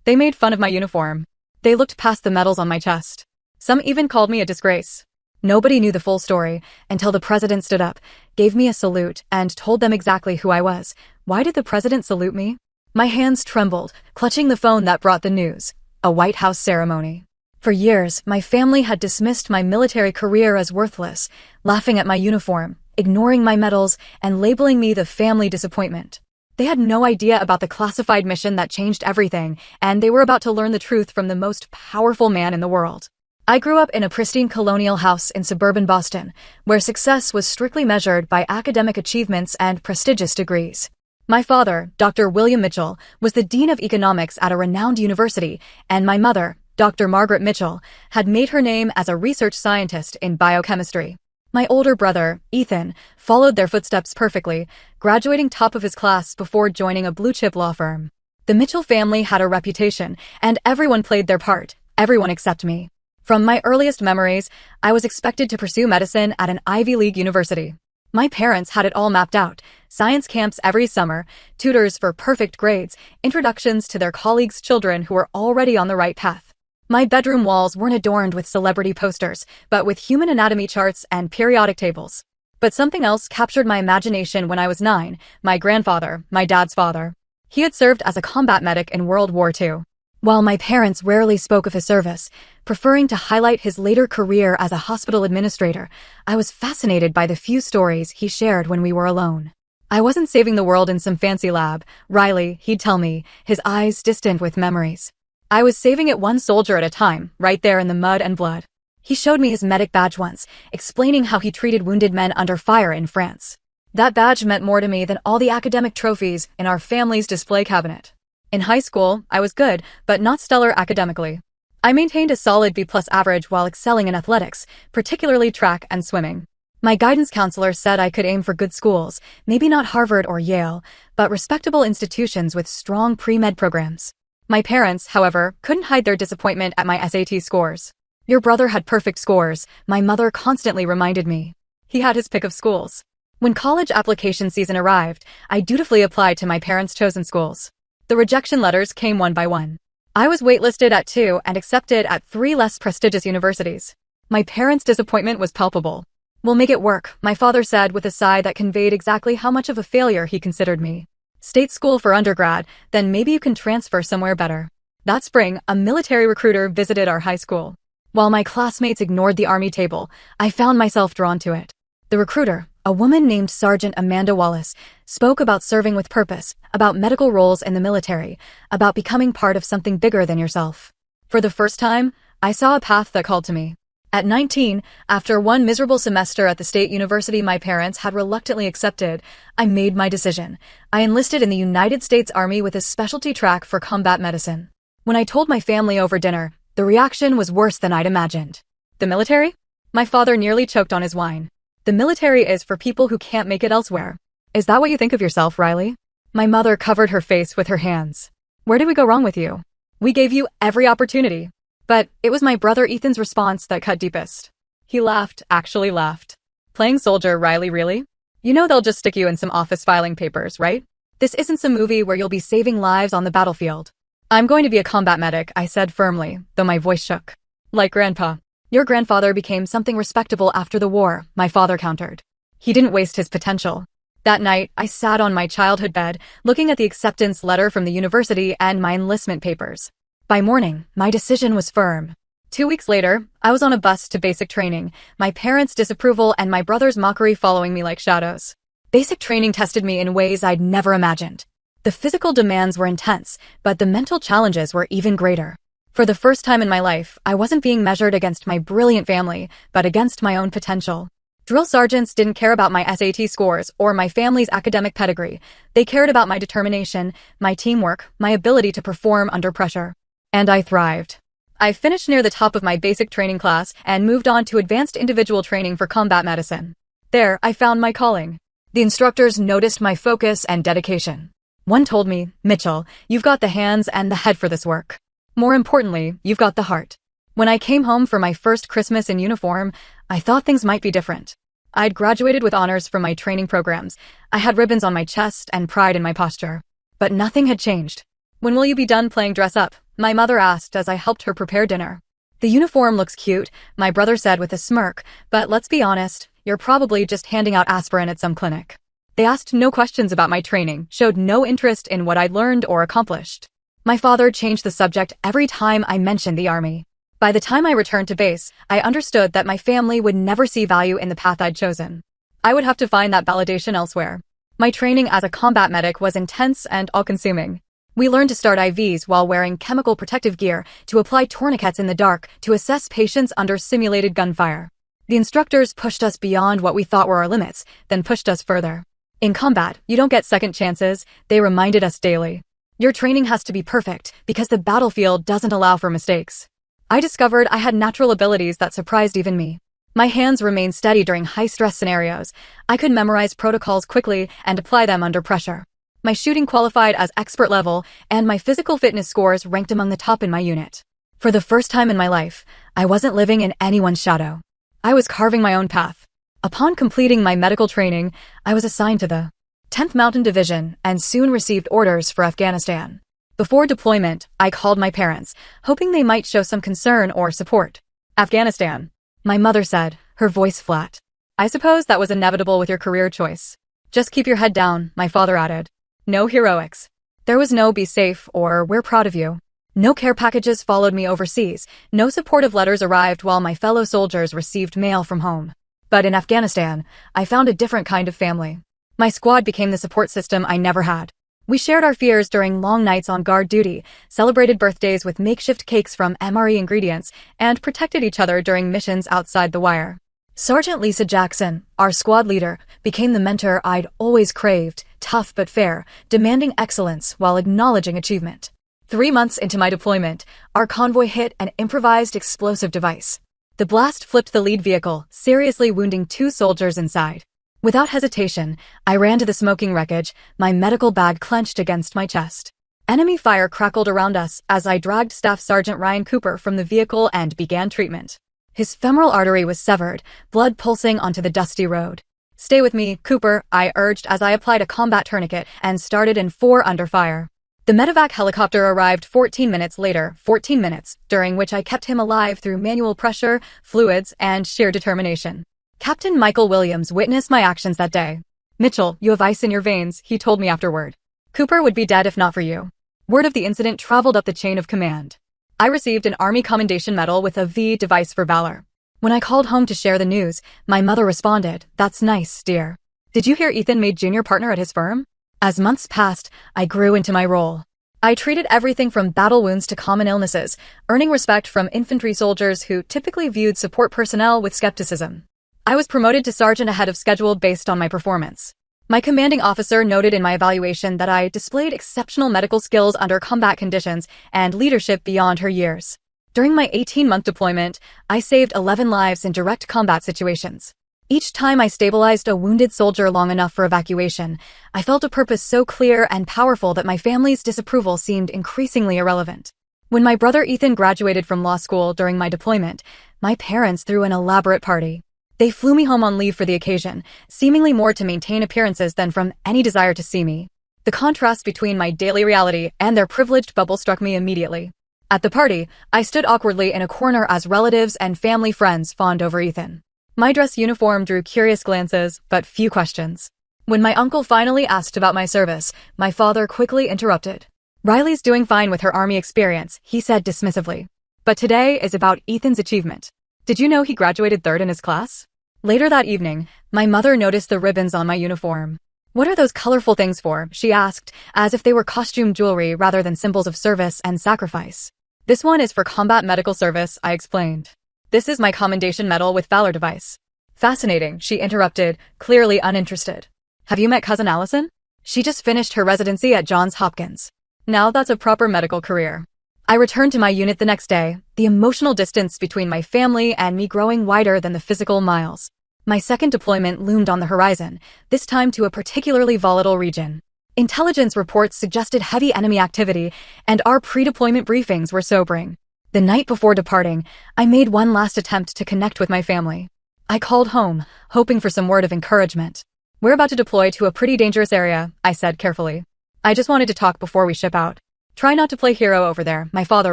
They made fun of my uniform. They looked past the medals on my chest. Some even called me a disgrace. Nobody knew the full story until the president stood up, gave me a salute, and told them exactly who I was. Why did the president salute me? My hands trembled, clutching the phone that brought the news. A White House ceremony. For years, my family had dismissed my military career as worthless, laughing at my uniform, ignoring my medals, and labeling me the family disappointment. They had no idea about the classified mission that changed everything, and they were about to learn the truth from the most powerful man in the world. I grew up in a pristine colonial house in suburban Boston, where success was strictly measured by academic achievements and prestigious degrees. My father, Dr. William Mitchell, was the dean of economics at a renowned university, and my mother, Dr. Margaret Mitchell, had made her name as a research scientist in biochemistry. My older brother, Ethan, followed their footsteps perfectly, graduating top of his class before joining a blue-chip law firm. The Mitchell family had a reputation, and everyone played their part, everyone except me. From my earliest memories, I was expected to pursue medicine at an Ivy League university. My parents had it all mapped out: science camps every summer, tutors for perfect grades, introductions to their colleagues' children who were already on the right path. My bedroom walls weren't adorned with celebrity posters, but with human anatomy charts and periodic tables. But something else captured my imagination when I was 9, my grandfather, my dad's father. He had served as a combat medic in World War II. While my parents rarely spoke of his service, preferring to highlight his later career as a hospital administrator, I was fascinated by the few stories he shared when we were alone. I wasn't saving the world in some fancy lab, Riley, he'd tell me, his eyes distant with memories. I was saving it one soldier at a time, right there in the mud and blood. He showed me his medic badge once, explaining how he treated wounded men under fire in France. That badge meant more to me than all the academic trophies in our family's display cabinet. In high school, I was good, but not stellar academically. I maintained a solid B+ average while excelling in athletics, particularly track and swimming. My guidance counselor said I could aim for good schools, maybe not Harvard or Yale, but respectable institutions with strong pre-med programs. My parents, however, couldn't hide their disappointment at my SAT scores. "Your brother had perfect scores," my mother constantly reminded me. He had his pick of schools. When college application season arrived, I dutifully applied to my parents' chosen schools. The rejection letters came one by one. I was waitlisted at 2 and accepted at 3 less prestigious universities. My parents' disappointment was palpable. "We'll make it work," my father said with a sigh that conveyed exactly how much of a failure he considered me. "State school for undergrad, then maybe you can transfer somewhere better." That spring, a military recruiter visited our high school. While my classmates ignored the Army table, I found myself drawn to it. The recruiter, a woman named Sergeant Amanda Wallace, spoke about serving with purpose, about medical roles in the military, about becoming part of something bigger than yourself. For the first time, I saw a path that called to me. At 19, after one miserable semester at the state university my parents had reluctantly accepted, I made my decision. I enlisted in the United States Army with a specialty track for combat medicine. When I told my family over dinner, the reaction was worse than I'd imagined. "The military?" My father nearly choked on his wine. "The military is for people who can't make it elsewhere." "Is that what you think of yourself, Riley?" My mother covered her face with her hands. "Where did we go wrong with you? We gave you every opportunity." But it was my brother Ethan's response that cut deepest. He laughed, actually laughed. "Playing soldier, Riley, really? You know they'll just stick you in some office filing papers, right? This isn't some movie where you'll be saving lives on the battlefield." "I'm going to be a combat medic," I said firmly, though my voice shook. "Like Grandpa." "Your grandfather became something respectable after the war," my father countered. "He didn't waste his potential." That night, I sat on my childhood bed, looking at the acceptance letter from the university and my enlistment papers. By morning, my decision was firm. 2 weeks later, I was on a bus to basic training, my parents' disapproval and my brother's mockery following me like shadows. Basic training tested me in ways I'd never imagined. The physical demands were intense, but the mental challenges were even greater. For the first time in my life, I wasn't being measured against my brilliant family, but against my own potential. Drill sergeants didn't care about my SAT scores or my family's academic pedigree. They cared about my determination, my teamwork, my ability to perform under pressure. And I thrived. I finished near the top of my basic training class and moved on to advanced individual training for combat medicine. There, I found my calling. The instructors noticed my focus and dedication. One told me, "Mitchell, you've got the hands and the head for this work. More importantly, you've got the heart." When I came home for my first Christmas in uniform, I thought things might be different. I'd graduated with honors from my training programs. I had ribbons on my chest and pride in my posture. But nothing had changed. "When will you be done playing dress up?" My mother asked as I helped her prepare dinner. The uniform looks cute, my brother said with a smirk, but let's be honest, you're probably just handing out aspirin at some clinic. They asked no questions about my training, showed no interest in what I'd learned or accomplished. My father changed the subject every time I mentioned the army. By the time I returned to base, I understood that my family would never see value in the path I'd chosen. I would have to find that validation elsewhere. My training as a combat medic was intense and all-consuming. We learned to start IVs while wearing chemical protective gear, to apply tourniquets in the dark, to assess patients under simulated gunfire. The instructors pushed us beyond what we thought were our limits, then pushed us further. In combat, you don't get second chances, they reminded us daily. Your training has to be perfect, because the battlefield doesn't allow for mistakes. I discovered I had natural abilities that surprised even me. My hands remained steady during high-stress scenarios. I could memorize protocols quickly and apply them under pressure. My shooting qualified as expert level, and my physical fitness scores ranked among the top in my unit. For the first time in my life, I wasn't living in anyone's shadow. I was carving my own path. Upon completing my medical training, I was assigned to the 10th Mountain Division and soon received orders for Afghanistan. Before deployment, I called my parents, hoping they might show some concern or support. Afghanistan, my mother said, her voice flat. I suppose that was inevitable with your career choice. Just keep your head down, my father added. No heroics. There was no be safe or we're proud of you. No care packages followed me overseas. No supportive letters arrived while my fellow soldiers received mail from home. But in Afghanistan, I found a different kind of family. My squad became the support system I never had. We shared our fears during long nights on guard duty, celebrated birthdays with makeshift cakes from MRE ingredients, and protected each other during missions outside the wire. Sergeant Lisa Jackson, our squad leader, became the mentor I'd always craved, tough but fair, demanding excellence while acknowledging achievement. 3 months into my deployment, our convoy hit an improvised explosive device. The blast flipped the lead vehicle, seriously wounding 2 soldiers inside. Without hesitation, I ran to the smoking wreckage, my medical bag clenched against my chest. Enemy fire crackled around us as I dragged Staff Sergeant Ryan Cooper from the vehicle and began treatment. His femoral artery was severed, blood pulsing onto the dusty road. Stay with me, Cooper, I urged as I applied a combat tourniquet and started in 4 under fire. The medevac helicopter arrived 14 minutes later, 14 minutes, during which I kept him alive through manual pressure, fluids, and sheer determination. Captain Michael Williams witnessed my actions that day. Mitchell, you have ice in your veins, he told me afterward. Cooper would be dead if not for you. Word of the incident traveled up the chain of command. I received an Army Commendation Medal with a V device for valor. When I called home to share the news, my mother responded, "That's nice, dear. Did you hear Ethan made junior partner at his firm?" As months passed, I grew into my role. I treated everything from battle wounds to common illnesses, earning respect from infantry soldiers who typically viewed support personnel with skepticism. I was promoted to sergeant ahead of schedule based on my performance. My commanding officer noted in my evaluation that I displayed exceptional medical skills under combat conditions and leadership beyond her years. During my 18-month deployment, I saved 11 lives in direct combat situations. Each time I stabilized a wounded soldier long enough for evacuation, I felt a purpose so clear and powerful that my family's disapproval seemed increasingly irrelevant. When my brother Ethan graduated from law school during my deployment, my parents threw an elaborate party. They flew me home on leave for the occasion, seemingly more to maintain appearances than from any desire to see me. The contrast between my daily reality and their privileged bubble struck me immediately. At the party, I stood awkwardly in a corner as relatives and family friends fawned over Ethan. My dress uniform drew curious glances, but few questions. When my uncle finally asked about my service, my father quickly interrupted. "Riley's doing fine with her Army experience," he said dismissively. "But today is about Ethan's achievement. Did you know he graduated 3rd in his class?" Later that evening, my mother noticed the ribbons on my uniform. "What are those colorful things for?" she asked, as if they were costume jewelry rather than symbols of service and sacrifice. "This one is for combat medical service," I explained. "This is my commendation medal with valor device." "Fascinating," she interrupted, clearly uninterested. "Have you met Cousin Allison? She just finished her residency at Johns Hopkins. Now that's a proper medical career." I returned to my unit the next day, the emotional distance between my family and me growing wider than the physical miles. My second deployment loomed on the horizon, this time to a particularly volatile region. Intelligence reports suggested heavy enemy activity, and our pre-deployment briefings were sobering. The night before departing, I made one last attempt to connect with my family. I called home, hoping for some word of encouragement. "We're about to deploy to a pretty dangerous area," I said carefully. "I just wanted to talk before we ship out." Try not to play hero over there, my father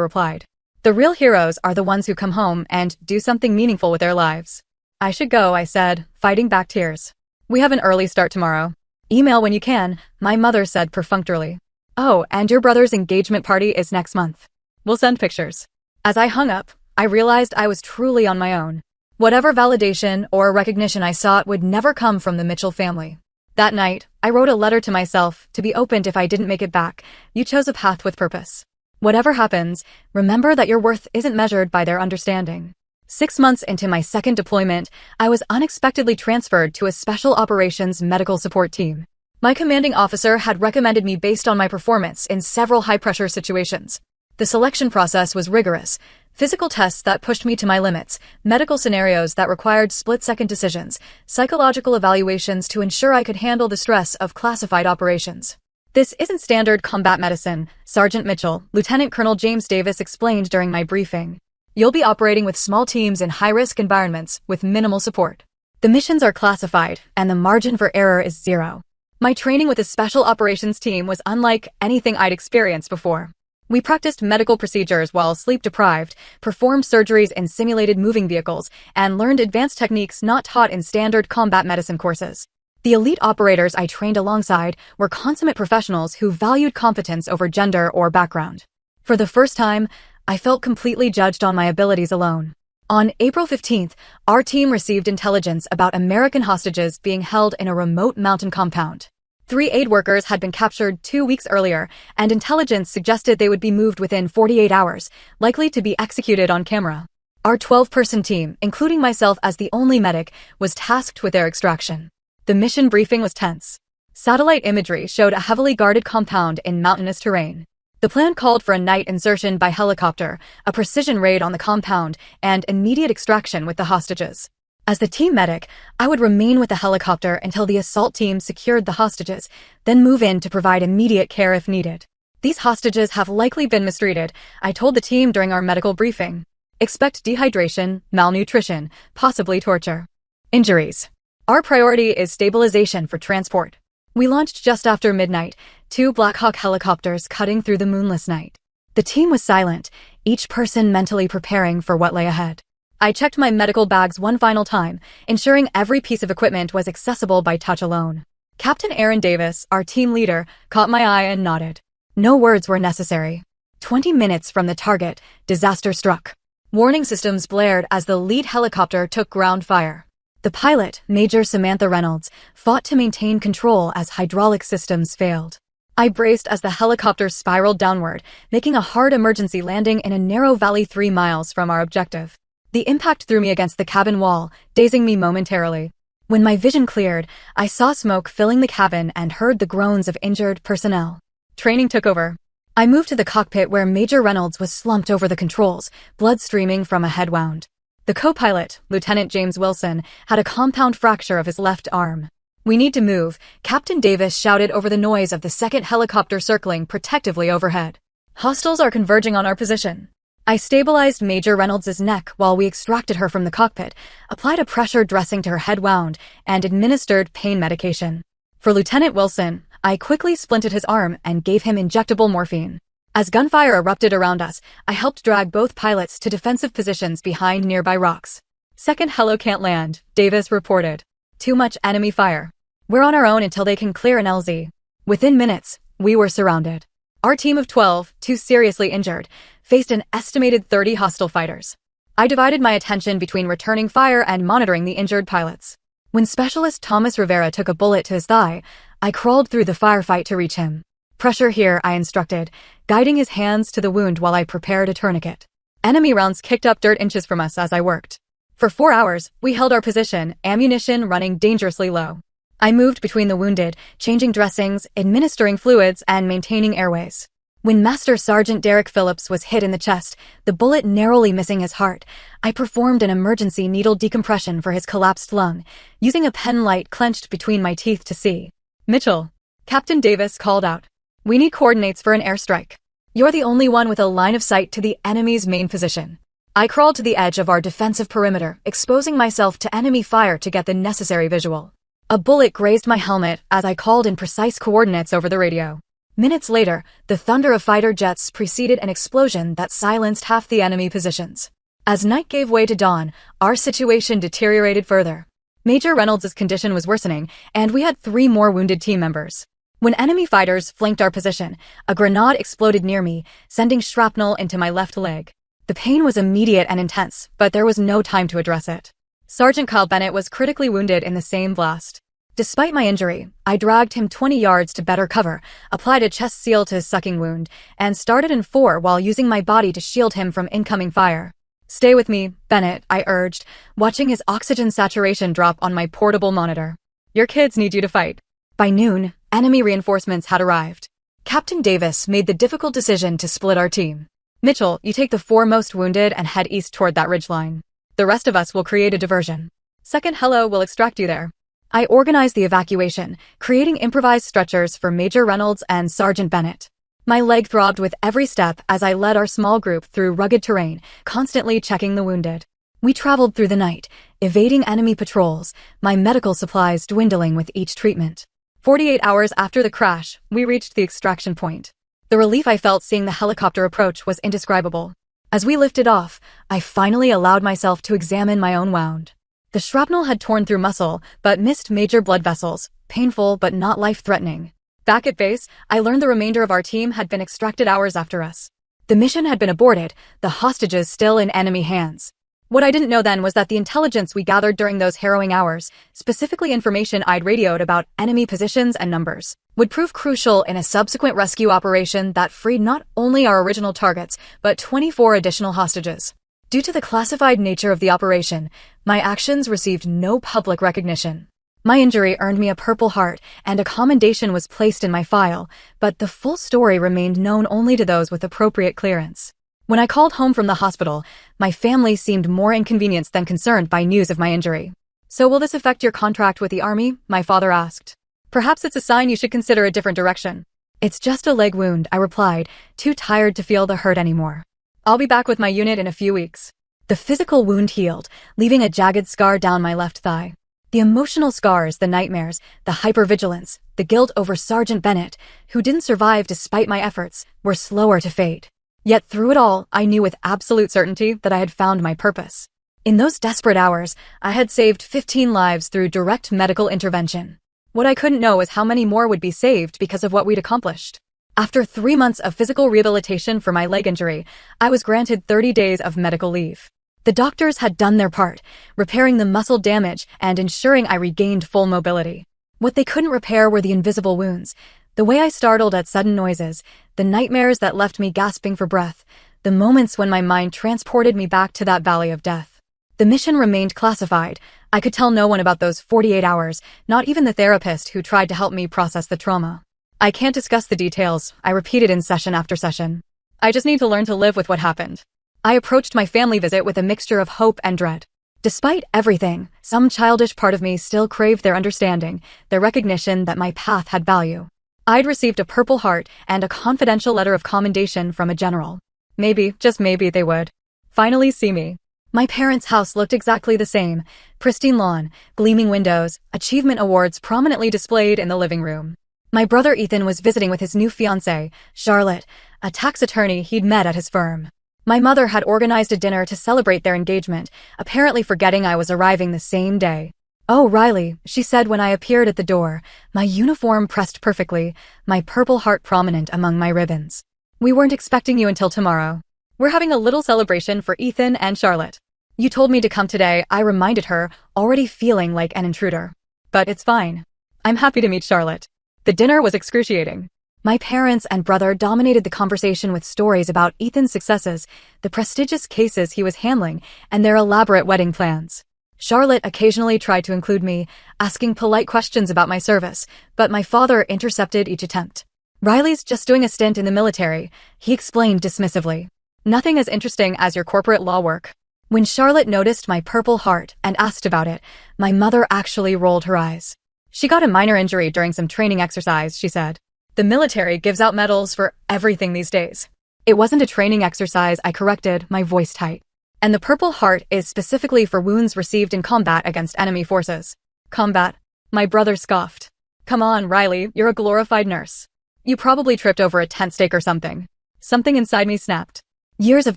replied. The real heroes are the ones who come home and do something meaningful with their lives. I should go, I said, fighting back tears. We have an early start tomorrow. Email when you can, my mother said perfunctorily. Oh, and your brother's engagement party is next month. We'll send pictures. As I hung up, I realized I was truly on my own. Whatever validation or recognition I sought would never come from the Mitchell family. That night, I wrote a letter to myself to be opened if I didn't make it back. You chose a path with purpose. Whatever happens, remember that your worth isn't measured by their understanding. 6 months into my second deployment, I was unexpectedly transferred to a Special Operations Medical Support Team. My commanding officer had recommended me based on my performance in several high-pressure situations. The selection process was rigorous. Physical tests that pushed me to my limits, medical scenarios that required split-second decisions, psychological evaluations to ensure I could handle the stress of classified operations. This isn't standard combat medicine, Sergeant Mitchell, Lieutenant Colonel James Davis explained during my briefing. You'll be operating with small teams in high-risk environments with minimal support. The missions are classified, and the margin for error is zero. My training with the Special Operations Team was unlike anything I'd experienced before. We practiced medical procedures while sleep-deprived, performed surgeries in simulated moving vehicles, and learned advanced techniques not taught in standard combat medicine courses. The elite operators I trained alongside were consummate professionals who valued competence over gender or background. For the first time, I felt completely judged on my abilities alone. On April 15th, our team received intelligence about American hostages being held in a remote mountain compound. 3 aid workers had been captured 2 weeks earlier, and intelligence suggested they would be moved within 48 hours, likely to be executed on camera. Our 12-person team, including myself as the only medic, was tasked with their extraction. The mission briefing was tense. Satellite imagery showed a heavily guarded compound in mountainous terrain. The plan called for a night insertion by helicopter, a precision raid on the compound, and immediate extraction with the hostages. As the team medic, I would remain with the helicopter until the assault team secured the hostages, then move in to provide immediate care if needed. These hostages have likely been mistreated, I told the team during our medical briefing. Expect dehydration, malnutrition, possibly torture. Injuries. Our priority is stabilization for transport. We launched just after midnight, 2 Black Hawk helicopters cutting through the moonless night. The team was silent, each person mentally preparing for what lay ahead. I checked my medical bags one final time, ensuring every piece of equipment was accessible by touch alone. Captain Aaron Davis, our team leader, caught my eye and nodded. No words were necessary. 20 minutes from the target, disaster struck. Warning systems blared as the lead helicopter took ground fire. The pilot, Major Samantha Reynolds, fought to maintain control as hydraulic systems failed. I braced as the helicopter spiraled downward, making a hard emergency landing in a narrow valley 3 miles from our objective. The impact threw me against the cabin wall, dazing me momentarily. When my vision cleared, I saw smoke filling the cabin and heard the groans of injured personnel. Training took over. I moved to the cockpit where Major Reynolds was slumped over the controls, blood streaming from a head wound. The co-pilot, Lieutenant James Wilson, had a compound fracture of his left arm. We need to move, Captain Davis shouted over the noise of the second helicopter circling protectively overhead. Hostiles are converging on our position. I stabilized Major Reynolds' neck while we extracted her from the cockpit, applied a pressure dressing to her head wound, and administered pain medication. For Lieutenant Wilson, I quickly splinted his arm and gave him injectable morphine. As gunfire erupted around us, I helped drag both pilots to defensive positions behind nearby rocks. Second helo can't land, Davis reported. Too much enemy fire. We're on our own until they can clear an LZ. Within minutes, we were surrounded. Our team of 12, 2 seriously injured, faced an estimated 30 hostile fighters. I divided my attention between returning fire and monitoring the injured pilots. When Specialist Thomas Rivera took a bullet to his thigh, I crawled through the firefight to reach him. Pressure here, I instructed, guiding his hands to the wound while I prepared a tourniquet. Enemy rounds kicked up dirt inches from us as I worked. For 4 hours, we held our position, ammunition running dangerously low. I moved between the wounded, changing dressings, administering fluids, and maintaining airways. When Master Sergeant Derek Phillips was hit in the chest, the bullet narrowly missing his heart, I performed an emergency needle decompression for his collapsed lung, using a pen light clenched between my teeth to see. Mitchell, Captain Davis called out. We need coordinates for an airstrike. You're the only one with a line of sight to the enemy's main position. I crawled to the edge of our defensive perimeter, exposing myself to enemy fire to get the necessary visual. A bullet grazed my helmet as I called in precise coordinates over the radio. Minutes later, the thunder of fighter jets preceded an explosion that silenced half the enemy positions. As night gave way to dawn, our situation deteriorated further. Major Reynolds' condition was worsening, and we had 3 more wounded team members. When enemy fighters flanked our position, a grenade exploded near me, sending shrapnel into my left leg. The pain was immediate and intense, but there was no time to address it. Sergeant Kyle Bennett was critically wounded in the same blast. Despite my injury, I dragged him 20 yards to better cover, applied a chest seal to his sucking wound, and started in 4 while using my body to shield him from incoming fire. "Stay with me, Bennett," I urged, watching his oxygen saturation drop on my portable monitor. "Your kids need you to fight." By noon, enemy reinforcements had arrived. Captain Davis made the difficult decision to split our team. "Mitchell, you take the 4 most wounded and head east toward that ridgeline. The rest of us will create a diversion. 2nd Hello will extract you there." I organized the evacuation, creating improvised stretchers for Major Reynolds and Sergeant Bennett. My leg throbbed with every step as I led our small group through rugged terrain, constantly checking the wounded. We traveled through the night, evading enemy patrols, my medical supplies dwindling with each treatment. 48 hours after the crash, we reached the extraction point. The relief I felt seeing the helicopter approach was indescribable. As we lifted off, I finally allowed myself to examine my own wound. The shrapnel had torn through muscle, but missed major blood vessels, painful but not life-threatening. Back at base, I learned the remainder of our team had been extracted hours after us. The mission had been aborted, the hostages still in enemy hands. What I didn't know then was that the intelligence we gathered during those harrowing hours, specifically information I'd radioed about enemy positions and numbers, would prove crucial in a subsequent rescue operation that freed not only our original targets, but 24 additional hostages. Due to the classified nature of the operation, my actions received no public recognition. My injury earned me a Purple Heart, and a commendation was placed in my file, but the full story remained known only to those with appropriate clearance. When I called home from the hospital, my family seemed more inconvenienced than concerned by news of my injury. "So will this affect your contract with the Army?" my father asked. "Perhaps it's a sign you should consider a different direction." "It's just a leg wound," I replied, too tired to feel the hurt anymore. "I'll be back with my unit in a few weeks." The physical wound healed, leaving a jagged scar down my left thigh. The emotional scars, the nightmares, the hypervigilance, the guilt over Sergeant Bennett, who didn't survive despite my efforts, were slower to fade. Yet through it all, I knew with absolute certainty that I had found my purpose. In those desperate hours, I had saved 15 lives through direct medical intervention. What I couldn't know is how many more would be saved because of what we'd accomplished. After 3 months of physical rehabilitation for my leg injury, I was granted 30 days of medical leave. The doctors had done their part, repairing the muscle damage and ensuring I regained full mobility. What they couldn't repair were the invisible wounds, the way I startled at sudden noises, the nightmares that left me gasping for breath, the moments when my mind transported me back to that valley of death. The mission remained classified. I could tell no one about those 48 hours, not even the therapist who tried to help me process the trauma. "I can't discuss the details," I repeated in session after session. "I just need to learn to live with what happened." I approached my family visit with a mixture of hope and dread. Despite everything, some childish part of me still craved their understanding, their recognition that my path had value. I'd received a Purple Heart and a confidential letter of commendation from a general. Maybe, just maybe, they would finally see me. My parents' house looked exactly the same: pristine lawn, gleaming windows, achievement awards prominently displayed in the living room. My brother Ethan was visiting with his new fiancée, Charlotte, a tax attorney he'd met at his firm. My mother had organized a dinner to celebrate their engagement, apparently forgetting I was arriving the same day. "Oh, Riley," she said when I appeared at the door, my uniform pressed perfectly, my Purple Heart prominent among my ribbons. "We weren't expecting you until tomorrow. We're having a little celebration for Ethan and Charlotte." "You told me to come today," I reminded her, already feeling like an intruder. "But it's fine. I'm happy to meet Charlotte." The dinner was excruciating. My parents and brother dominated the conversation with stories about Ethan's successes, the prestigious cases he was handling, and their elaborate wedding plans. Charlotte occasionally tried to include me, asking polite questions about my service, but my father intercepted each attempt. "Riley's just doing a stint in the military," he explained dismissively. "Nothing as interesting as your corporate law work." When Charlotte noticed my Purple Heart and asked about it, my mother actually rolled her eyes. "She got a minor injury during some training exercise," she said. "The military gives out medals for everything these days." "It wasn't a training exercise," I corrected, my voice tight. "And the Purple Heart is specifically for wounds received in combat against enemy forces." "Combat?" My brother scoffed. "Come on, Riley, you're a glorified nurse." You probably tripped over a tent stake or something. Something inside me snapped. Years of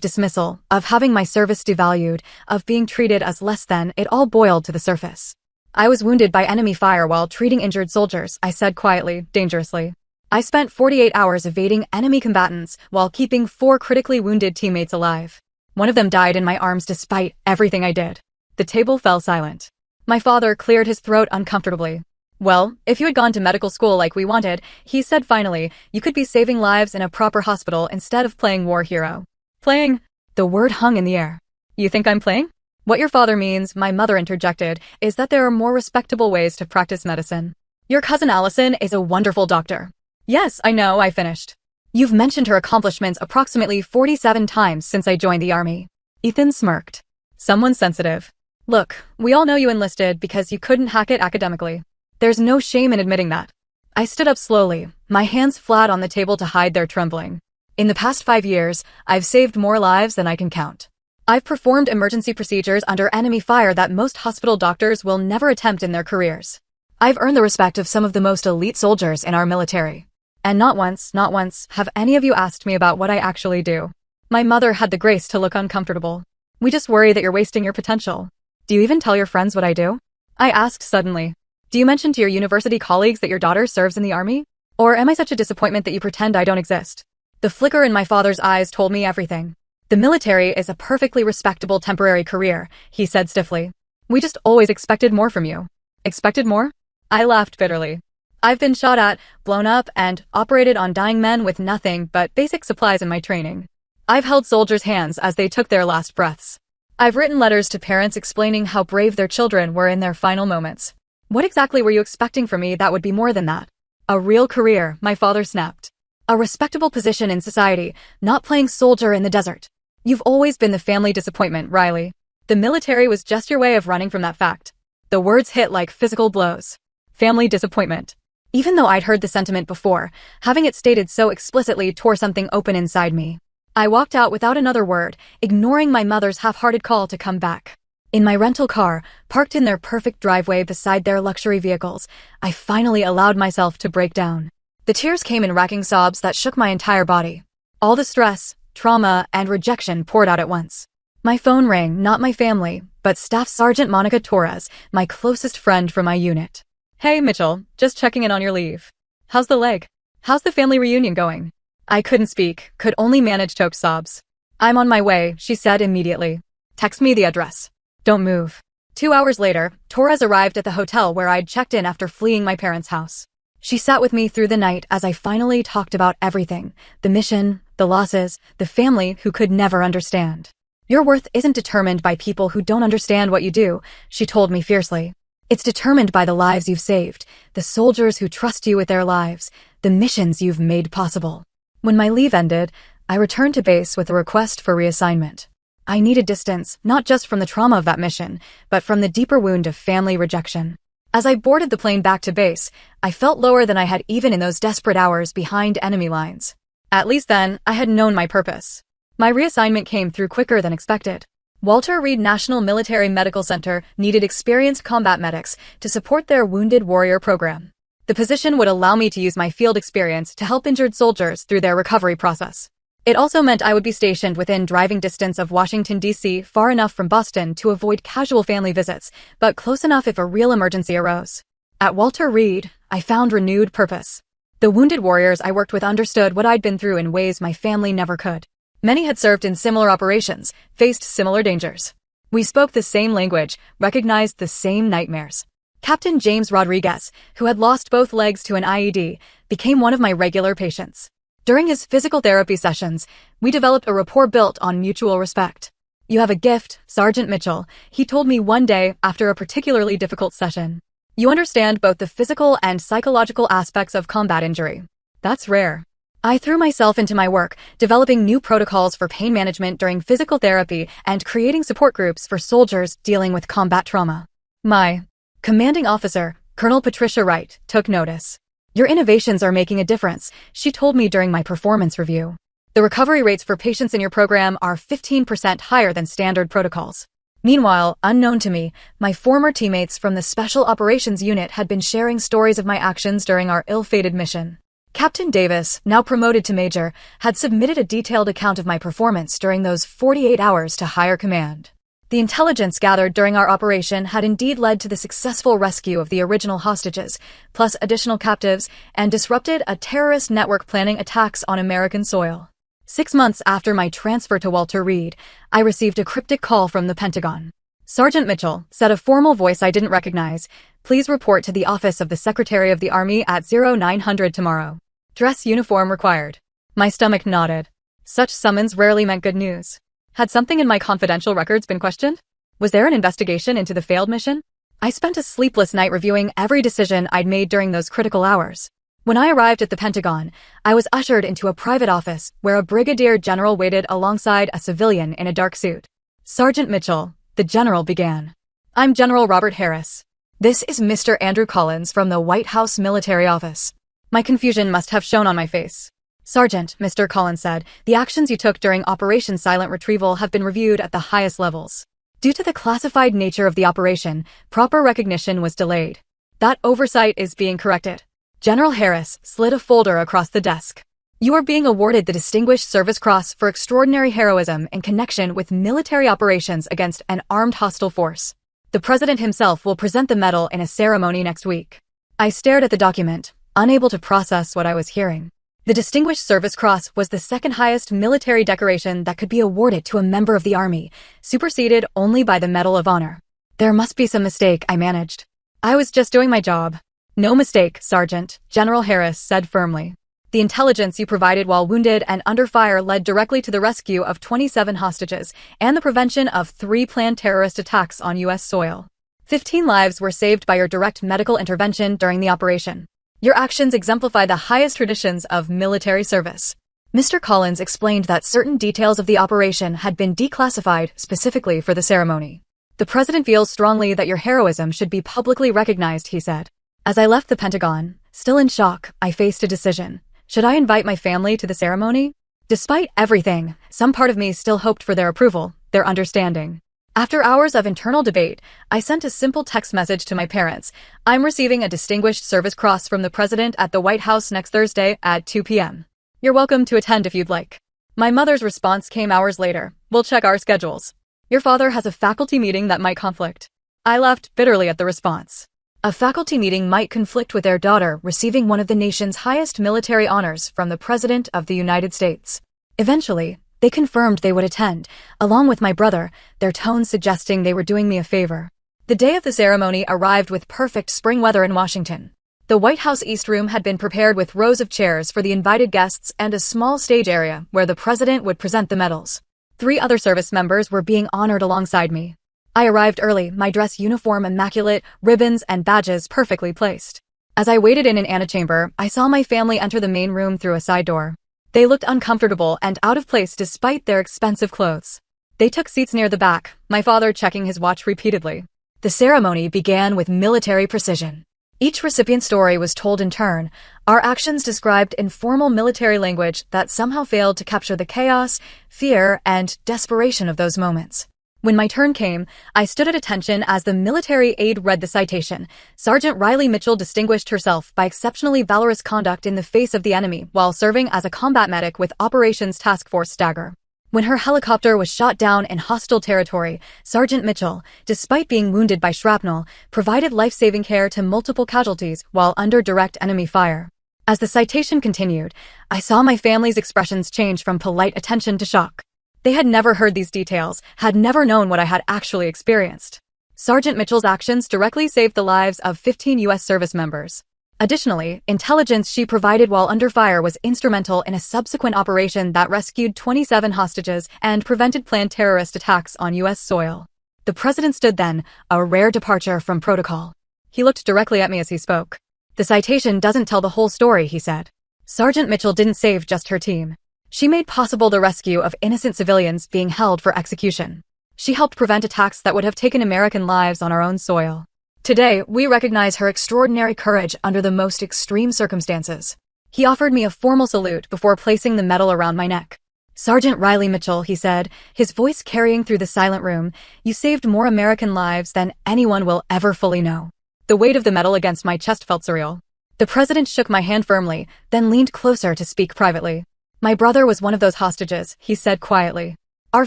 dismissal, of having my service devalued, of being treated as less than, it all boiled to the surface. I was wounded by enemy fire while treating injured soldiers, I said quietly, dangerously. I spent 48 hours evading enemy combatants while keeping 4 critically wounded teammates alive. One of them died in my arms despite everything I did. The table fell silent. My father cleared his throat uncomfortably. Well, if you had gone to medical school like we wanted, he said finally, you could be saving lives in a proper hospital instead of playing war hero. Playing? The word hung in the air. You think I'm playing? What your father means, my mother interjected, is that there are more respectable ways to practice medicine. Your cousin Allison is a wonderful doctor. Yes, I know, I finished. You've mentioned her accomplishments approximately 47 times since I joined the army. Ethan smirked. Someone sensitive. Look, we all know you enlisted because you couldn't hack it academically. There's no shame in admitting that. I stood up slowly, my hands flat on the table to hide their trembling. In the past 5 years, I've saved more lives than I can count. I've performed emergency procedures under enemy fire that most hospital doctors will never attempt in their careers. I've earned the respect of some of the most elite soldiers in our military. And not once, have any of you asked me about what I actually do. My mother had the grace to look uncomfortable. We just worry that you're wasting your potential. Do you even tell your friends what I do? I asked suddenly. Do you mention to your university colleagues that your daughter serves in the army? Or am I such a disappointment that you pretend I don't exist? The flicker in my father's eyes told me everything. The military is a perfectly respectable temporary career, he said stiffly. We just always expected more from you. Expected more? I laughed bitterly. I've been shot at, blown up, and operated on dying men with nothing but basic supplies in my training. I've held soldiers' hands as they took their last breaths. I've written letters to parents explaining how brave their children were in their final moments. What exactly were you expecting from me that would be more than that? A real career, my father snapped. A respectable position in society, not playing soldier in the desert. You've always been the family disappointment, Riley. The military was just your way of running from that fact. The words hit like physical blows. Family disappointment. Even though I'd heard the sentiment before, having it stated so explicitly tore something open inside me. I walked out without another word, ignoring my mother's half-hearted call to come back. In my rental car, parked in their perfect driveway beside their luxury vehicles, I finally allowed myself to break down. The tears came in racking sobs that shook my entire body. All the stress, trauma, and rejection poured out at once. My phone rang, not my family, but Staff Sergeant Monica Torres, my closest friend from my unit. Hey, Mitchell, just checking in on your leave. How's the leg? How's the family reunion going? I couldn't speak, could only manage choked sobs. I'm on my way, she said immediately. Text me the address. Don't move. 2 hours later, Torres arrived at the hotel where I'd checked in after fleeing my parents' house. She sat with me through the night as I finally talked about everything. The mission, the losses, the family who could never understand. Your worth isn't determined by people who don't understand what you do, she told me fiercely. It's determined by the lives you've saved, the soldiers who trust you with their lives, the missions you've made possible. When my leave ended, I returned to base with a request for reassignment. I needed distance, not just from the trauma of that mission, but from the deeper wound of family rejection. As I boarded the plane back to base, I felt lower than I had even in those desperate hours behind enemy lines. At least then, I had known my purpose. My reassignment came through quicker than expected. Walter Reed National Military Medical Center needed experienced combat medics to support their Wounded Warrior program. The position would allow me to use my field experience to help injured soldiers through their recovery process. It also meant I would be stationed within driving distance of Washington, D.C., far enough from Boston to avoid casual family visits, but close enough if a real emergency arose. At Walter Reed, I found renewed purpose. The wounded warriors I worked with understood what I'd been through in ways my family never could. Many had served in similar operations, faced similar dangers. We spoke the same language, recognized the same nightmares. Captain James Rodriguez, who had lost both legs to an IED, became one of my regular patients. During his physical therapy sessions, we developed a rapport built on mutual respect. You have a gift, Sergeant Mitchell, he told me one day after a particularly difficult session. You understand both the physical and psychological aspects of combat injury. That's rare. I threw myself into my work, developing new protocols for pain management during physical therapy and creating support groups for soldiers dealing with combat trauma. My commanding officer, Colonel Patricia Wright, took notice. Your innovations are making a difference, she told me during my performance review. The recovery rates for patients in your program are 15% higher than standard protocols. Meanwhile, unknown to me, my former teammates from the Special Operations Unit had been sharing stories of my actions during our ill-fated mission. Captain Davis, now promoted to major, had submitted a detailed account of my performance during those 48 hours to higher command. The intelligence gathered during our operation had indeed led to the successful rescue of the original hostages, plus additional captives, and disrupted a terrorist network planning attacks on American soil. 6 months after my transfer to Walter Reed, I received a cryptic call from the Pentagon. "Sergeant Mitchell," said a formal voice I didn't recognize, "please report to the office of the Secretary of the Army at 0900 tomorrow. Dress uniform required." My stomach nodded. Such summons rarely meant good news. Had something in my confidential records been questioned? Was there an investigation into the failed mission? I spent a sleepless night reviewing every decision I'd made during those critical hours. When I arrived at the Pentagon, I was ushered into a private office where a brigadier general waited alongside a civilian in a dark suit. "Sergeant Mitchell," the general began. "I'm General Robert Harris. This is Mr. Andrew Collins from the White House Military Office." My confusion must have shown on my face. "Sergeant," Mr. Collins said, "the actions you took during Operation Silent Retrieval have been reviewed at the highest levels. Due to the classified nature of the operation, proper recognition was delayed. That oversight is being corrected." General Harris slid a folder across the desk. "You are being awarded the Distinguished Service Cross for extraordinary heroism in connection with military operations against an armed hostile force. The President himself will present the medal in a ceremony next week." I stared at the document, unable to process what I was hearing. The Distinguished Service Cross was the second highest military decoration that could be awarded to a member of the Army, superseded only by the Medal of Honor. "There must be some mistake," I managed. "I was just doing my job." "No mistake, Sergeant," General Harris said firmly. "The intelligence you provided while wounded and under fire led directly to the rescue of 27 hostages and the prevention of 3 planned terrorist attacks on U.S. soil. 15 lives were saved by your direct medical intervention during the operation. Your actions exemplify the highest traditions of military service." Mr. Collins explained that certain details of the operation had been declassified specifically for the ceremony. "The President feels strongly that your heroism should be publicly recognized," he said. As I left the Pentagon, still in shock, I faced a decision. Should I invite my family to the ceremony? Despite everything, some part of me still hoped for their approval, their understanding. After hours of internal debate, I sent a simple text message to my parents. "I'm receiving a Distinguished Service Cross from the President at the White House next Thursday at 2 p.m. You're welcome to attend if you'd like." My mother's response came hours later. "We'll check our schedules. Your father has a faculty meeting that might conflict." I laughed bitterly at the response. A faculty meeting might conflict with their daughter receiving one of the nation's highest military honors from the President of the United States. Eventually, they confirmed they would attend, along with my brother, their tones suggesting they were doing me a favor. The day of the ceremony arrived with perfect spring weather in Washington. The White House East Room had been prepared with rows of chairs for the invited guests and a small stage area where the President would present the medals. 3 other service members were being honored alongside me. I arrived early, my dress uniform immaculate, ribbons and badges perfectly placed. As I waited in an antechamber, I saw my family enter the main room through a side door. They looked uncomfortable and out of place despite their expensive clothes. They took seats near the back, my father checking his watch repeatedly. The ceremony began with military precision. Each recipient's story was told in turn, our actions described in formal military language that somehow failed to capture the chaos, fear, and desperation of those moments. When my turn came, I stood at attention as the military aide read the citation. "Sergeant Riley Mitchell distinguished herself by exceptionally valorous conduct in the face of the enemy while serving as a combat medic with Operations Task Force Stagger. When her helicopter was shot down in hostile territory, Sergeant Mitchell, despite being wounded by shrapnel, provided life-saving care to multiple casualties while under direct enemy fire." As the citation continued, I saw my family's expressions change from polite attention to shock. They had never heard these details, had never known what I had actually experienced. Sergeant Mitchell's actions directly saved the lives of 15 U.S. service members. Additionally, intelligence she provided while under fire was instrumental in a subsequent operation that rescued 27 hostages and prevented planned terrorist attacks on U.S. soil. The President stood then, a rare departure from protocol. He looked directly at me as he spoke. "The citation doesn't tell the whole story," he said. "Sergeant Mitchell didn't save just her team. She made possible the rescue of innocent civilians being held for execution. She helped prevent attacks that would have taken American lives on our own soil. Today, we recognize her extraordinary courage under the most extreme circumstances." He offered me a formal salute before placing the medal around my neck. "Sergeant Riley Mitchell," he said, his voice carrying through the silent room, "you saved more American lives than anyone will ever fully know." The weight of the medal against my chest felt surreal. The president shook my hand firmly, then leaned closer to speak privately. My brother was one of those hostages, he said quietly. Our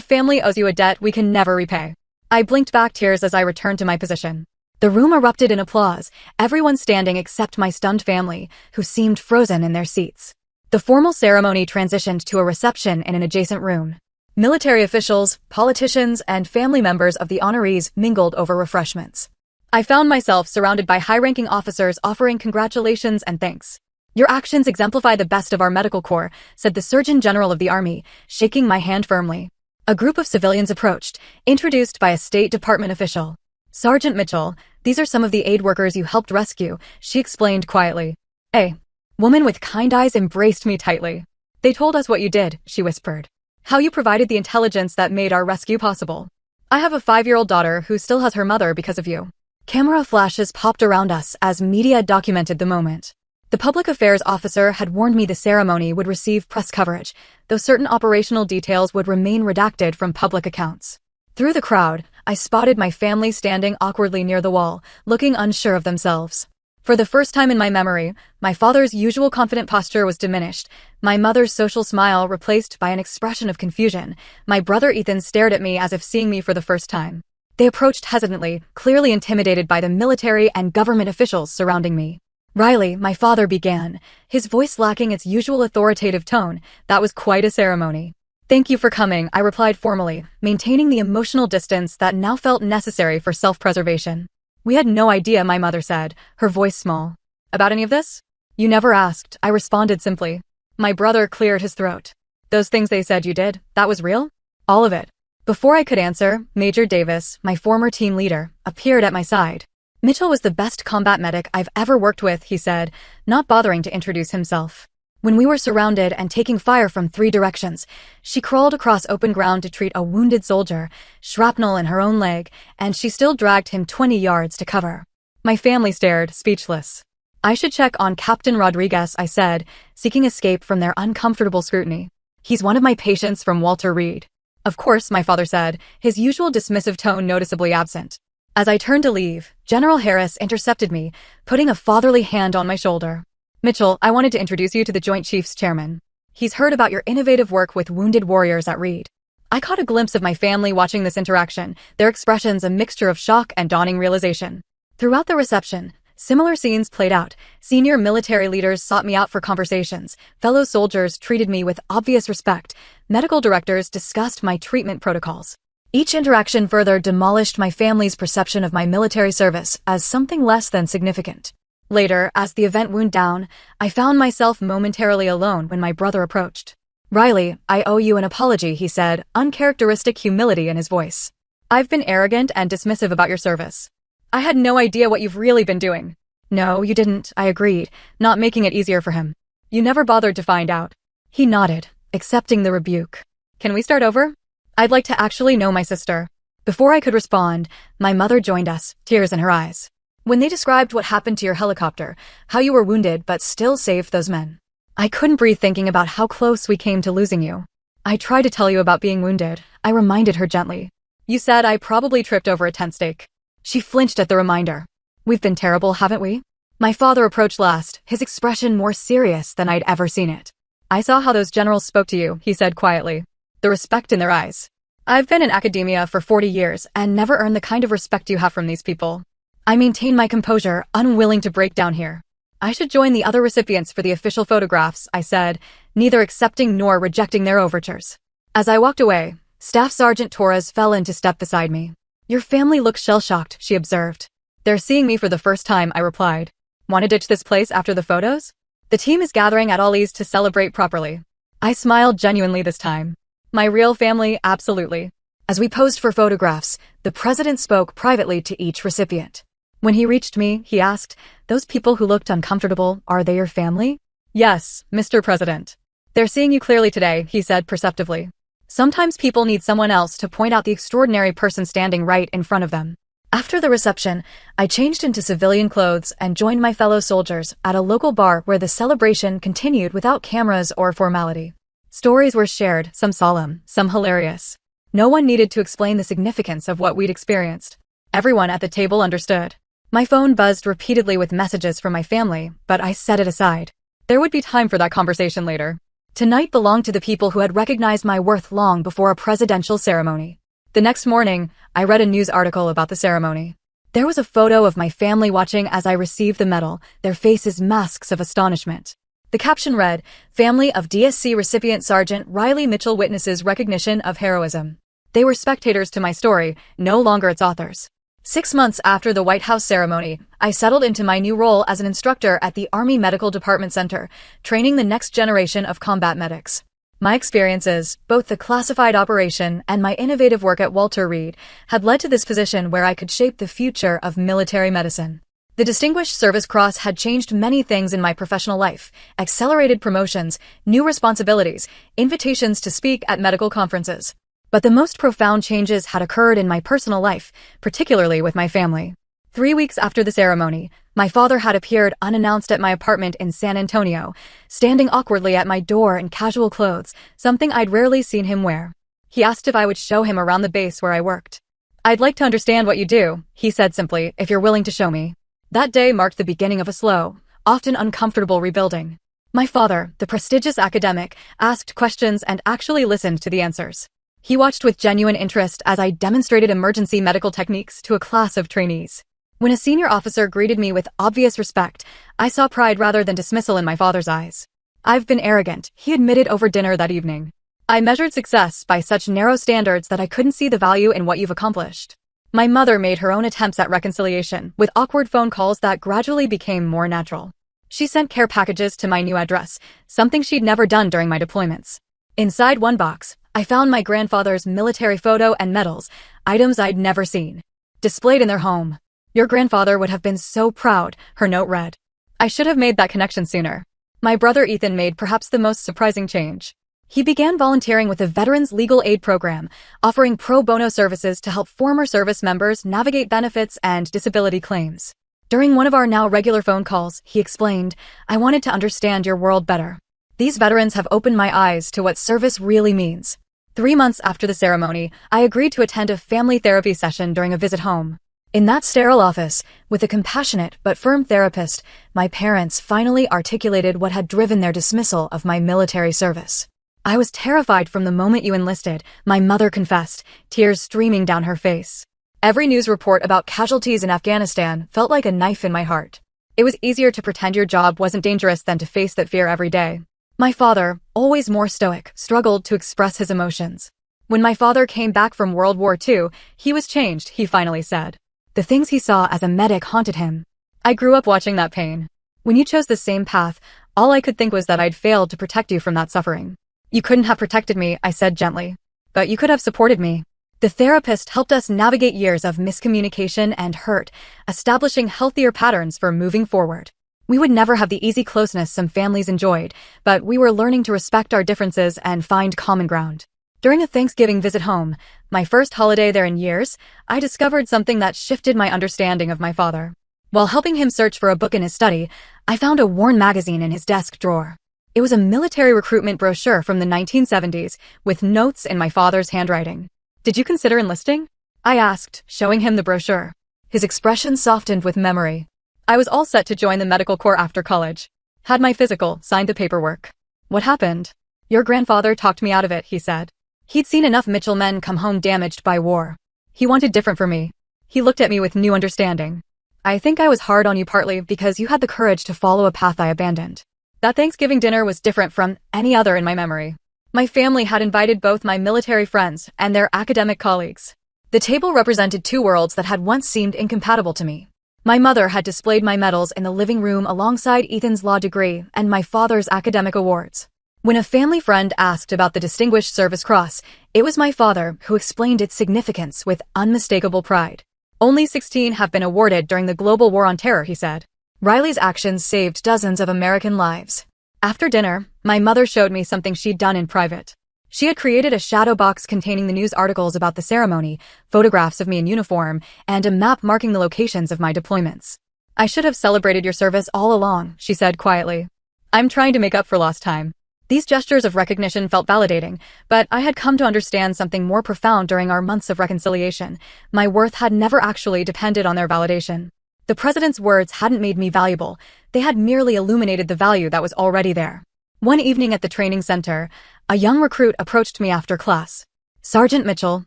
family owes you a debt we can never repay. I blinked back tears as I returned to my position. The room erupted in applause, everyone standing except my stunned family, who seemed frozen in their seats. The formal ceremony transitioned to a reception in an adjacent room. Military officials, politicians, and family members of the honorees mingled over refreshments. I found myself surrounded by high-ranking officers offering congratulations and thanks. Your actions exemplify the best of our medical corps, said the Surgeon General of the Army, shaking my hand firmly. A group of civilians approached, introduced by a State Department official. Sergeant Mitchell, these are some of the aid workers you helped rescue, she explained quietly. A woman with kind eyes embraced me tightly. They told us what you did, she whispered. How you provided the intelligence that made our rescue possible. I have a 5-year-old daughter who still has her mother because of you. Camera flashes popped around us as media documented the moment. The public affairs officer had warned me the ceremony would receive press coverage, though certain operational details would remain redacted from public accounts. Through the crowd, I spotted my family standing awkwardly near the wall, looking unsure of themselves. For the first time in my memory, my father's usual confident posture was diminished, my mother's social smile replaced by an expression of confusion. My brother Ethan stared at me as if seeing me for the first time. They approached hesitantly, clearly intimidated by the military and government officials surrounding me. Riley, my father began, his voice lacking its usual authoritative tone. That was quite a ceremony. Thank you for coming, I replied formally, maintaining the emotional distance that now felt necessary for self-preservation. We had no idea, my mother said, her voice small. About any of this? You never asked, I responded simply. My brother cleared his throat. Those things they said you did, that was real? All of it. Before I could answer, Major Davis, my former team leader, appeared at my side. Mitchell was the best combat medic I've ever worked with, he said, not bothering to introduce himself. When we were surrounded and taking fire from 3 directions, she crawled across open ground to treat a wounded soldier, shrapnel in her own leg, and she still dragged him 20 yards to cover. My family stared, speechless. I should check on Captain Rodriguez, I said, seeking escape from their uncomfortable scrutiny. He's one of my patients from Walter Reed. Of course, my father said, his usual dismissive tone noticeably absent. As I turned to leave, General Harris intercepted me, putting a fatherly hand on my shoulder. Mitchell, I wanted to introduce you to the Joint Chiefs Chairman. He's heard about your innovative work with wounded warriors at Reed. I caught a glimpse of my family watching this interaction, their expressions a mixture of shock and dawning realization. Throughout the reception, similar scenes played out. Senior military leaders sought me out for conversations. Fellow soldiers treated me with obvious respect. Medical directors discussed my treatment protocols. Each interaction further demolished my family's perception of my military service as something less than significant. Later, as the event wound down, I found myself momentarily alone when my brother approached. Riley, I owe you an apology, he said, uncharacteristic humility in his voice. I've been arrogant and dismissive about your service. I had no idea what you've really been doing. No, you didn't, I agreed, not making it easier for him. You never bothered to find out. He nodded, accepting the rebuke. Can we start over? I'd like to actually know my sister. Before I could respond, my mother joined us, tears in her eyes. When they described what happened to your helicopter, how you were wounded but still saved those men, I couldn't breathe thinking about how close we came to losing you. I tried to tell you about being wounded, I reminded her gently. You said I probably tripped over a tent stake. She flinched at the reminder. We've been terrible, haven't we? My father approached last, his expression more serious than I'd ever seen it. I saw how those generals spoke to you, he said quietly. The respect in their eyes. I've been in academia for 40 years and never earned the kind of respect you have from these people. I maintained my composure, unwilling to break down here. I should join the other recipients for the official photographs, I said, neither accepting nor rejecting their overtures. As I walked away, Staff Sergeant Torres fell into step beside me. Your family looks shell-shocked, she observed. They're seeing me for the first time, I replied. Want to ditch this place after the photos? The team is gathering at Ollie's to celebrate properly. I smiled genuinely this time. My real family, absolutely. As we posed for photographs, the president spoke privately to each recipient. When he reached me, he asked, those people who looked uncomfortable, are they your family? Yes, Mr. President. They're seeing you clearly today, he said perceptively. Sometimes people need someone else to point out the extraordinary person standing right in front of them. After the reception, I changed into civilian clothes and joined my fellow soldiers at a local bar where the celebration continued without cameras or formality. Stories were shared, some solemn, some hilarious. No one needed to explain the significance of what we'd experienced. Everyone at the table understood. My phone buzzed repeatedly with messages from my family, but I set it aside. There would be time for that conversation later. Tonight belonged to the people who had recognized my worth long before a presidential ceremony. The next morning, I read a news article about the ceremony. There was a photo of my family watching as I received the medal, their faces masks of astonishment. The caption read, "Family of DSC recipient Sergeant Riley Mitchell witnesses recognition of heroism." They were spectators to my story, no longer its authors. 6 months after the White House ceremony, I settled into my new role as an instructor at the Army Medical Department Center, training the next generation of combat medics. My experiences, both the classified operation and my innovative work at Walter Reed, had led to this position where I could shape the future of military medicine. The Distinguished Service Cross had changed many things in my professional life: accelerated promotions, new responsibilities, invitations to speak at medical conferences. But the most profound changes had occurred in my personal life, particularly with my family. 3 weeks after the ceremony, my father had appeared unannounced at my apartment in San Antonio, standing awkwardly at my door in casual clothes, something I'd rarely seen him wear. He asked if I would show him around the base where I worked. "I'd like to understand what you do," he said simply, "if you're willing to show me." That day marked the beginning of a slow, often uncomfortable rebuilding. My father, the prestigious academic, asked questions and actually listened to the answers. He watched with genuine interest as I demonstrated emergency medical techniques to a class of trainees. When a senior officer greeted me with obvious respect, I saw pride rather than dismissal in my father's eyes. "I've been arrogant," he admitted over dinner that evening. "I measured success by such narrow standards that I couldn't see the value in what you've accomplished." My mother made her own attempts at reconciliation, with awkward phone calls that gradually became more natural. She sent care packages to my new address, something she'd never done during my deployments. Inside one box, I found my grandfather's military photo and medals, items I'd never seen, displayed in their home. "Your grandfather would have been so proud," her note read. I should have made that connection sooner. My brother Ethan made perhaps the most surprising change. He began volunteering with the Veterans Legal Aid Program, offering pro bono services to help former service members navigate benefits and disability claims. During one of our now regular phone calls, he explained, "I wanted to understand your world better. These veterans have opened my eyes to what service really means." 3 months after the ceremony, I agreed to attend a family therapy session during a visit home. In that sterile office, with a compassionate but firm therapist, my parents finally articulated what had driven their dismissal of my military service. "I was terrified from the moment you enlisted," my mother confessed, tears streaming down her face. "Every news report about casualties in Afghanistan felt like a knife in my heart. It was easier to pretend your job wasn't dangerous than to face that fear every day." My father, always more stoic, struggled to express his emotions. When my father came back from World War II, he was changed, he finally said. The things he saw as a medic haunted him. "I grew up watching that pain. When you chose the same path, all I could think was that I'd failed to protect you from that suffering." "You couldn't have protected me," I said gently. "But you could have supported me." The therapist helped us navigate years of miscommunication and hurt, establishing healthier patterns for moving forward. We would never have the easy closeness some families enjoyed, but we were learning to respect our differences and find common ground. During a Thanksgiving visit home, my first holiday there in years, I discovered something that shifted my understanding of my father. While helping him search for a book in his study, I found a worn magazine in his desk drawer. It was a military recruitment brochure from the 1970s, with notes in my father's handwriting. "Did you consider enlisting?" I asked, showing him the brochure. His expression softened with memory. "I was all set to join the medical corps after college. Had my physical, signed the paperwork." "What happened?" "Your grandfather talked me out of it," he said. "He'd seen enough Mitchell men come home damaged by war. He wanted different for me." He looked at me with new understanding. "I think I was hard on you partly because you had the courage to follow a path I abandoned." That Thanksgiving dinner was different from any other in my memory. My family had invited both my military friends and their academic colleagues. The table represented two worlds that had once seemed incompatible to me. My mother had displayed my medals in the living room alongside Ethan's law degree and my father's academic awards. When a family friend asked about the Distinguished Service Cross, it was my father who explained its significance with unmistakable pride. "Only 16 have been awarded during the global war on terror," he said. "Riley's actions saved dozens of American lives." After dinner, my mother showed me something she'd done in private. She had created a shadow box containing the news articles about the ceremony, photographs of me in uniform, and a map marking the locations of my deployments. "I should have celebrated your service all along," she said quietly. "I'm trying to make up for lost time." These gestures of recognition felt validating, but I had come to understand something more profound during our months of reconciliation. My worth had never actually depended on their validation. The president's words hadn't made me valuable, they had merely illuminated the value that was already there. One evening at the training center, a young recruit approached me after class. "Sergeant Mitchell,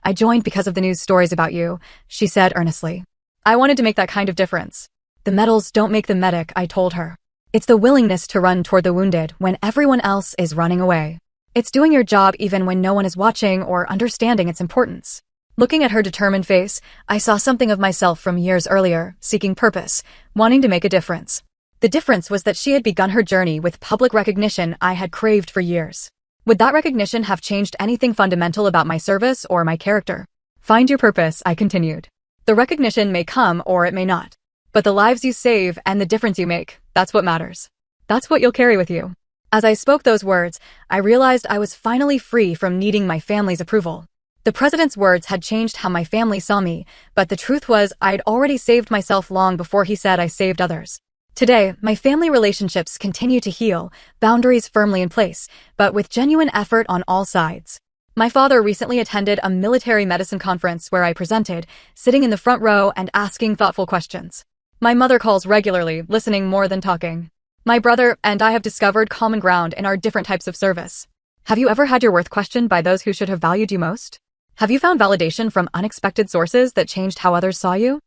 I joined because of the news stories about you," she said earnestly. I wanted to make that kind of difference. "The medals don't make the medic," I told her. "It's the willingness to run toward the wounded when everyone else is running away. It's doing your job even when no one is watching or understanding its importance." Looking at her determined face, I saw something of myself from years earlier, seeking purpose, wanting to make a difference. The difference was that she had begun her journey with public recognition I had craved for years. Would that recognition have changed anything fundamental about my service or my character? "Find your purpose," I continued. "The recognition may come or it may not. But the lives you save and the difference you make, that's what matters. That's what you'll carry with you." As I spoke those words, I realized I was finally free from needing my family's approval. The president's words had changed how my family saw me, but the truth was I'd already saved myself long before he said I saved others. Today, my family relationships continue to heal, boundaries firmly in place, but with genuine effort on all sides. My father recently attended a military medicine conference where I presented, sitting in the front row and asking thoughtful questions. My mother calls regularly, listening more than talking. My brother and I have discovered common ground in our different types of service. Have you ever had your worth questioned by those who should have valued you most? Have you found validation from unexpected sources that changed how others saw you?